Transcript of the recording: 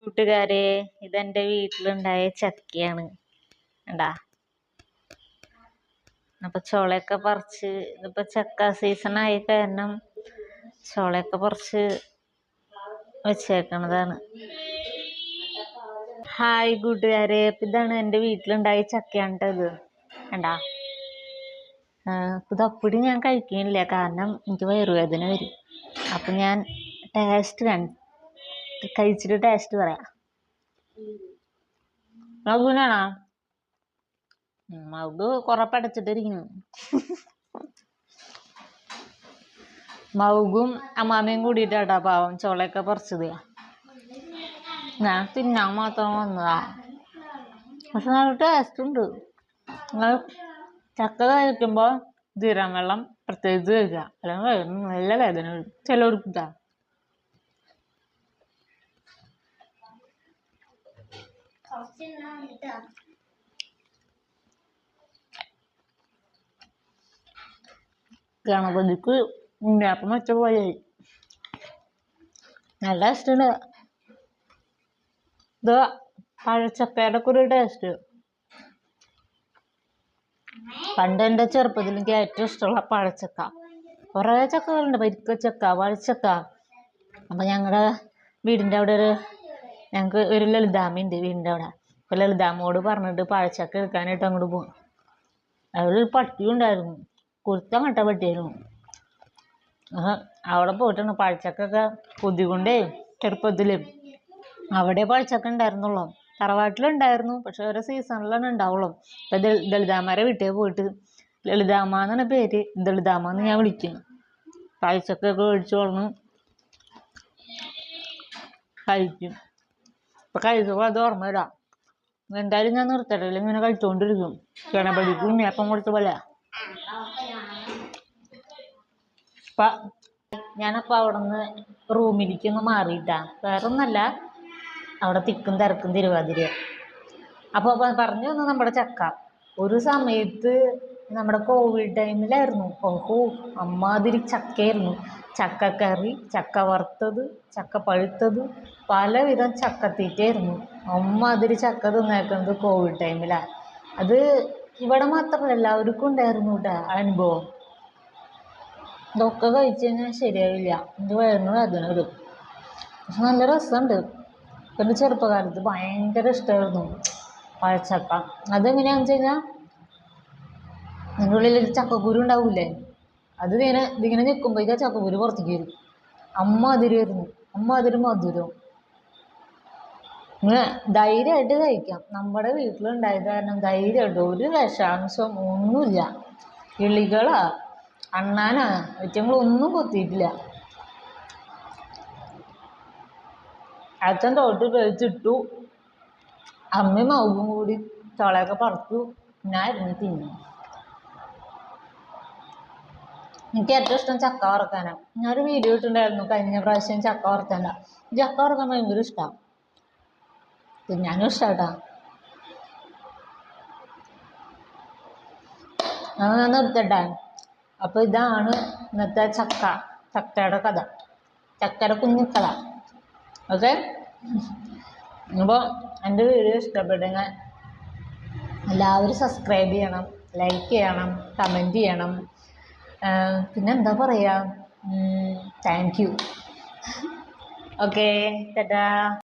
കൂട്ടുകാരെ, ഇതെന്റെ വീട്ടിലുണ്ടായ ചക്കയാണ്. കണ്ടാ? അപ്പൊ ചോളയൊക്കെ പറിച്ച്, ഇതിപ്പോ ചക്ക സീസൺ ആയി കാരണം ചോളയൊക്കെ പറിച്ച് വെച്ചേക്കണതാണ്. ഹായ് കൂട്ടുകാരെ, ഇതാണ് എന്റെ വീട്ടിലുണ്ടായ ചക്കയാണ് ട്ടോ ഇത്. കണ്ടാ? ഇത് അപ്പടി ഞാൻ കഴിക്കുന്നില്ല, കാരണം എനിക്ക് വയറുവേദന വരും. അപ്പൊ ഞാൻ കഴിച്ചിട്ട് ടേസ്റ്റ് പറയാം. മകുനാണോ? മകു കൊറേ പടച്ചിട്ടിരിക്കുന്നു. മകും അമ്മാമയും കൂടിയിട്ടാ പാവം ചോളയൊക്കെ പറിച്ചത്. ഞാൻ തിന്നാൻ മാത്രം വന്നതാ. പക്ഷെ നല്ല ടേസ്റ്റ് ഉണ്ട്. നിങ്ങൾ ചക്ക കഴിക്കുമ്പോ ജീരകം വെള്ളം പ്രത്യേകിച്ച് കഴിക്കുക, അല്ലെങ്കിൽ നല്ല വേദന വരും ചിലവർക്കിട്ടാ. ഗണപതിക്ക് ഉണ്ണിയപ്പം വെച്ച പോലെ നല്ല ടേസ്റ്റ് ഉണ്ട്. ഇത് പഴച്ചക്കയുടെ ഒക്കെ ഒരു ടേസ്റ്റ്. പണ്ട് എൻ്റെ ചെറുപ്പത്തിൽ എനിക്ക് ഏറ്റവും ഇഷ്ടമുള്ള പഴച്ചക്ക. കുറേ ചക്കകളുണ്ട്, വരിക്കച്ചക്ക, പഴച്ചക്ക. അപ്പം ഞങ്ങളുടെ വീടിൻ്റെ അവിടെ ഞങ്ങൾക്ക് ഒരു ലളിതാമ്മയുണ്ട് വീടിൻ്റെ അവിടെ. അപ്പം ലളിതാമ്മയോട് പറഞ്ഞിട്ട് പഴച്ചക്ക എടുക്കാനായിട്ട് അങ്ങോട്ട് പോകും. അതിലൊരു പട്ടി ഉണ്ടായിരുന്നു, കുരുത്തം കെട്ട പട്ടിയായിരുന്നു. അവിടെ പോയിട്ടാണ് പഴച്ചക്കൊക്കെ കൊതികൊണ്ടേ ചെറുപ്പത്തില്. അവിടെ പഴച്ചക്ക ഉണ്ടായിരുന്നുള്ളൂ, തറവാട്ടിലുണ്ടായിരുന്നു. പക്ഷെ ഓരോ സീസണിലാണ് ഉണ്ടാവുള്ളൂ. ഇപ്പൊ ദളിതാമ്മയുടെ വീട്ടിൽ പോയിട്ട് ലളിതാമ്മ എന്നാണ് പേര്, ദളിതാമ്മ എന്ന് ഞാൻ വിളിക്കും. പഴച്ചക്കൊക്കെ മേടിച്ചു കൊടുന്ന് കഴിക്കും. ഇപ്പൊ കഴിച്ചപ്പോൾ അത് ഓർമ്മ വരാം. എന്തായാലും ഞാൻ നിർത്തട്ടെ, ഇങ്ങനെ കഴിച്ചുകൊണ്ടിരിക്കും. ഗണപതിക്ക് ഉണ്ണിയപ്പം കൊടുത്ത പോലെ. അപ്പൊ ഞാനപ്പോ അവിടുന്ന് റൂമിലേക്കൊന്ന് മാറിയിട്ടാ, വേറൊന്നല്ല, അവിടെ തിക്കും തിരക്കും തിരുവാതിര. അപ്പൊ പറഞ്ഞു തന്നു നമ്മുടെ ചക്ക. ഒരു സമയത്ത് നമ്മുടെ കോവിഡ് ടൈമിലായിരുന്നു. ഓഹോ, അമ്മാതിരി ചക്കയായിരുന്നു. ചക്കക്കറി, ചക്ക വറുത്തത്, ചക്ക പഴുത്തത്, പലവിധം ചക്കത്തീറ്റയായിരുന്നു. അമ്മാതിരി ചക്ക തിന്നേക്കുന്നത് കോവിഡ് ടൈമിലാണ്. അത് ഇവിടെ മാത്രമല്ല, എല്ലാവർക്കും ഉണ്ടായിരുന്നു കേട്ടോ അനുഭവം. ഇതൊക്കെ കഴിച്ചു കഴിഞ്ഞാൽ ശരിയാവില്ല, എൻ്റെ വയറിന് വേദന വരും. പക്ഷെ നല്ല രസമുണ്ട്. എൻ്റെ ചെറുപ്പകാലത്ത് ഭയങ്കര ഇഷ്ടമായിരുന്നു പഴച്ചക്ക. അതെങ്ങനെയാണെന്ന് വെച്ച് കഴിഞ്ഞാൽ അതിൻ്റെ ഉള്ളിൽ ചക്കക്കുരു ഉണ്ടാവില്ലേ, അത് ഇതിങ്ങനെ നിൽക്കുമ്പോഴേക്കും ചക്കക്കുരു പുറത്തേക്ക് വരും. അമ്മാതിരിയായിരുന്നു, അമ്മാതിരി മധുരം. ഇങ്ങനെ ധൈര്യമായിട്ട് കഴിക്കാം. നമ്മുടെ വീട്ടിലുണ്ടായത് കാരണം ധൈര്യമായിട്ട്, ഒരു വിഷാംശം ഒന്നുമില്ല. കിളികളാ അണ്ണാനാ ഒന്നും കൊത്തിയിട്ടില്ല. അച്ഛൻ തോട്ട് കഴിച്ചിട്ടു, അമ്മയും മൗകും കൂടി ചോളയൊക്കെ പറിച്ചു, ഞാൻ ഇരുന്ന് തിന്നു. എനിക്ക് ഏറ്റവും ഇഷ്ടം ചക്ക വറുക്കാനാണ്. ഞാനൊരു വീഡിയോ ഇട്ടുണ്ടായിരുന്നു കഴിഞ്ഞ പ്രാവശ്യം ചക്ക വറുക്കാന. ചക്ക വറുക്കാൻ ഭയങ്കര ഇഷ്ടമാണ്, തിന്നാനും ഇഷ്ടാട്ടാ. ഞാൻ നിർത്തട്ടെ. അപ്പൊ ഇതാണ് ഇന്നത്തെ ചക്കയുടെ കഥ, ചക്കയുടെ കുഞ്ഞിക്കഥ. ഓക്കെ, അപ്പോൾ എൻ്റെ വീഡിയോ ഇഷ്ടപ്പെട്ടെങ്കിൽ എല്ലാവരും സബ്സ്ക്രൈബ് ചെയ്യണം, ലൈക്ക് ചെയ്യണം, കമൻറ്റ് ചെയ്യണം. പിന്നെന്താ പറയുക, താങ്ക് യു. ഓക്കെ, ടാറ്റാ.